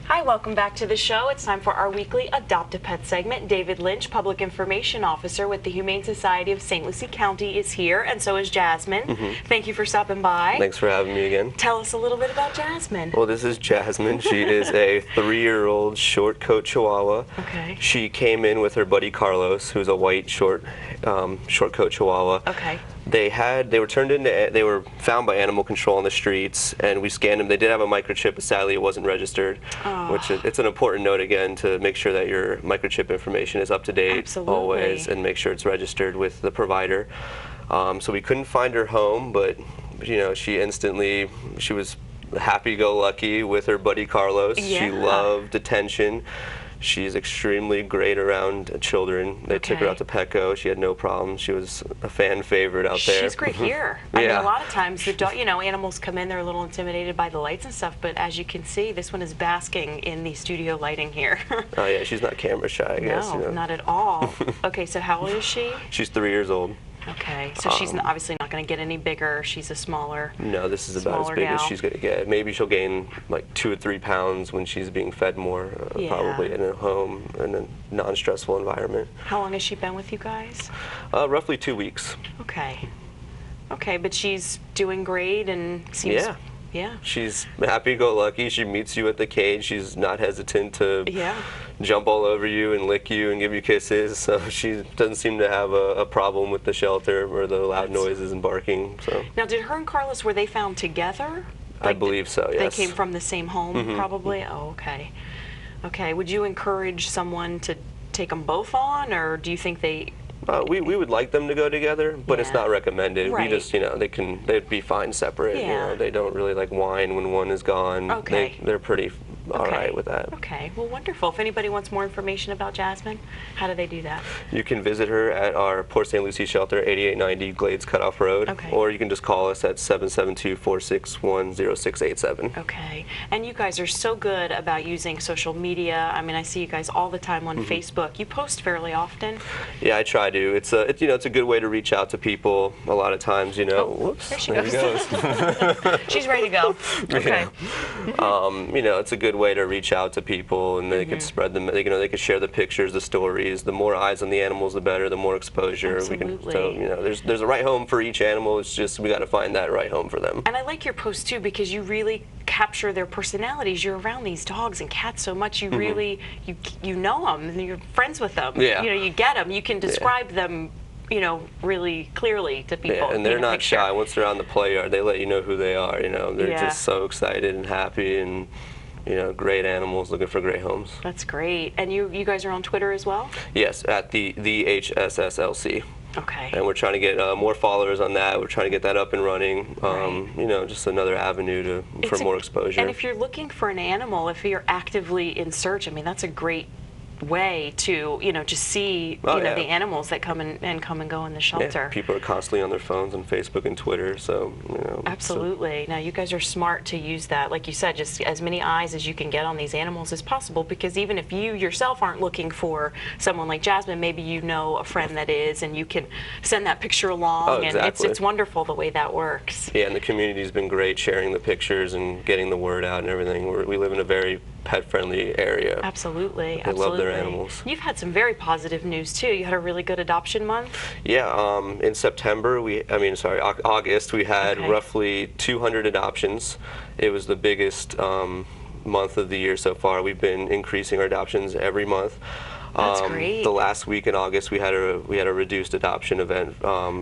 Hi, welcome back to the show. It's time for our weekly Adopt a Pet segment. David Lynch, Public Information Officer with the Humane Society of St. Lucie County, is here, and so is Jasmin. Thank you for stopping by. Thanks for having me again. Tell us a little bit about Jasmin. Well, this is Jasmin. She is a 3-year-old short coat Chihuahua. Okay. She came in with her buddy Carlos, who's a white short coat Chihuahua. Okay. They were found by animal control on the streets, and we scanned them. They did have a microchip, but sadly it wasn't registered. Which it's an important note again to make sure that your microchip information is up to date. Absolutely. Always, and make sure it's registered with the provider. So we couldn't find her home, but you know, she was happy-go-lucky with her buddy Carlos. Yeah. She loved attention. She's extremely great around children. They took her out to Petco. She had no problems. She was a fan favorite out there. She's great here. I mean, a lot of times, animals come in, they're a little intimidated by the lights and stuff, but as you can see, this one is basking in the studio lighting here. Oh yeah, she's not camera shy, I guess. No, you know. not at all. Okay, so how old is she? She's 3 years old. Okay, so she's obviously not going to get any bigger. She's a smaller. No, this is about as big as she's going to get. Maybe she'll gain like 2 or 3 pounds when she's being fed more, probably in a home, in a non-stressful environment. How long has she been with you guys? Roughly 2 weeks. Okay. Okay, but she's doing great and seems... Yeah. She's happy-go-lucky. She meets you at the cage. She's not hesitant to jump all over you and lick you and give you kisses. So she doesn't seem to have a problem with the shelter or the loud noises and barking. So. Now, did her and Carlos, were they found together? I believe so, yes. They came from the same home, probably? Oh, okay. Okay. Would you encourage someone to take them both on, or do you think they... we would like them to go together, but it's not recommended. Right. We just, they'd be fine separate. Yeah. You know, they don't really like whine when one is gone. Okay. They're pretty all right with that. Okay, well, wonderful. If anybody wants more information about Jasmin, how do they do that? You can visit her at our Port St. Lucie shelter, 8890 Glades Cutoff Road, or you can just call us at 772-461-0687. Okay, and you guys are so good about using social media. I mean, I see you guys all the time on Facebook. You post fairly often? Yeah, I try to. It's a good way to reach out to people. A lot of times, whoops, there she goes. She's ready to go. Okay. It's a good way to reach out to people, and they could spread them. They could share the pictures, the stories. The more eyes on the animals, the better. The more exposure. Absolutely. There's a right home for each animal. It's just we got to find that right home for them. And I like your posts too, because you really capture their personalities. You're around these dogs and cats so much. You really you know them, and you're friends with them. Yeah. You get them. You can describe them, really clearly to people. Yeah, and they're not shy. Once they're on the play yard, they let you know who they are. They're just so excited and happy, and great animals looking for great homes. That's great. And you guys are on Twitter as well? Yes, at the HSSLC. Okay. And we're trying to get more followers on that. We're trying to get that up and running. Just another avenue for more exposure. And if you're looking for an animal, if you're actively in search, I mean, that's a great way to just see the animals that come and go in the shelter. Yeah, people are constantly on their phones on Facebook and Twitter, so absolutely. Now you guys are smart to use that, like you said, just as many eyes as you can get on these animals as possible, because even if you yourself aren't looking for someone like Jasmin, maybe you know a friend that is, and you can send that picture along. And it's wonderful the way that works. Yeah, and the community's been great sharing the pictures and getting the word out and everything. We live in a very pet-friendly area. Absolutely. They love their animals. You've had some very positive news too. You had a really good adoption month. Yeah, in September, August, we had roughly 200 adoptions. It was the biggest month of the year so far. We've been increasing our adoptions every month. That's great. The last week in August, we had a reduced adoption event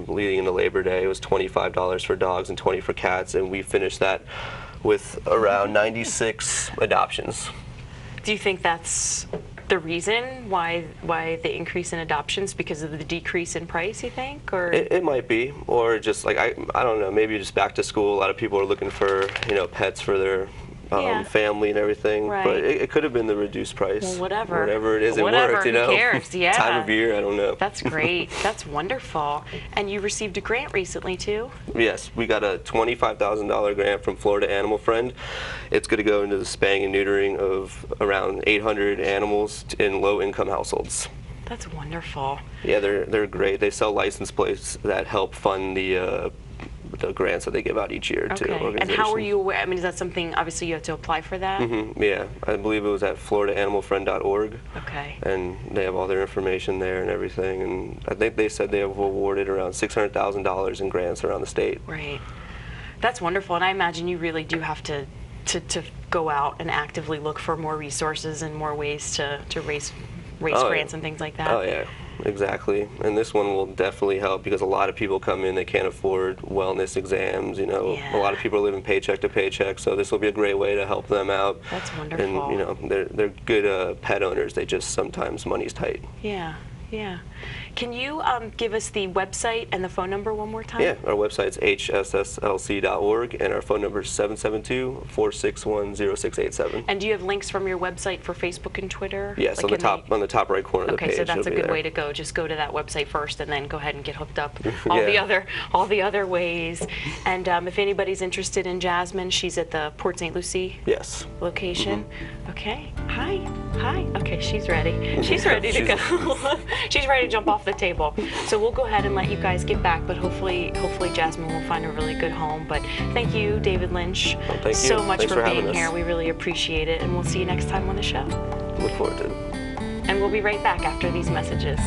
leading into Labor Day. It was $25 for dogs and $20 for cats, and we finished that with around 96 adoptions. Do you think that's the reason why the increase in adoptions, because of the decrease in price, you think? Or it might be, or just like I don't know, maybe just back to school. A lot of people are looking for pets for their family and everything, but it could have been the reduced price. Well, whatever it is, it worked. Who cares? Yeah. Time of year, I don't know. That's great. That's wonderful. And you received a grant recently too? Yes, we got a $25,000 grant from Florida Animal Friend. It's going to go into the spaying and neutering of around 800 animals in low-income households. That's wonderful. Yeah, they're great. They sell license plates that help fund the the grants that they give out each year to organizations. And how are you aware? I mean, is that something, obviously you have to apply for that? Yeah, I believe it was at floridaanimalfriend.org. Okay. And they have all their information there and everything. And I think they said they have awarded around $600,000 in grants around the state. Right. That's wonderful. And I imagine you really do have to go out and actively look for more resources and more ways to raise grants and things like that. Oh, yeah. Exactly, and this one will definitely help because a lot of people come in, they can't afford wellness exams, you know, a lot of people are living paycheck to paycheck, so this will be a great way to help them out. That's wonderful. And, you know, they're good pet owners, they just sometimes money's tight. Yeah, yeah. Can you give us the website and the phone number one more time? Yeah, our website's hsslc.org, and our phone number is 772-461-0687. And do you have links from your website for Facebook and Twitter? Yes, on the top right corner of the page. Okay, so that's a good way to go. Just go to that website first, and then go ahead and get hooked up all the other ways. And if anybody's interested in Jasmin, she's at the Port St. Lucie location. Okay. Hi. Okay, she's ready. She's ready to go. She's ready to jump off the table. So we'll go ahead and let you guys get back, but hopefully Jasmin will find a really good home. But thank you, David Lynch, so much for being here. We really appreciate it, and we'll see you next time on the show. Look forward to it. And we'll be right back after these messages.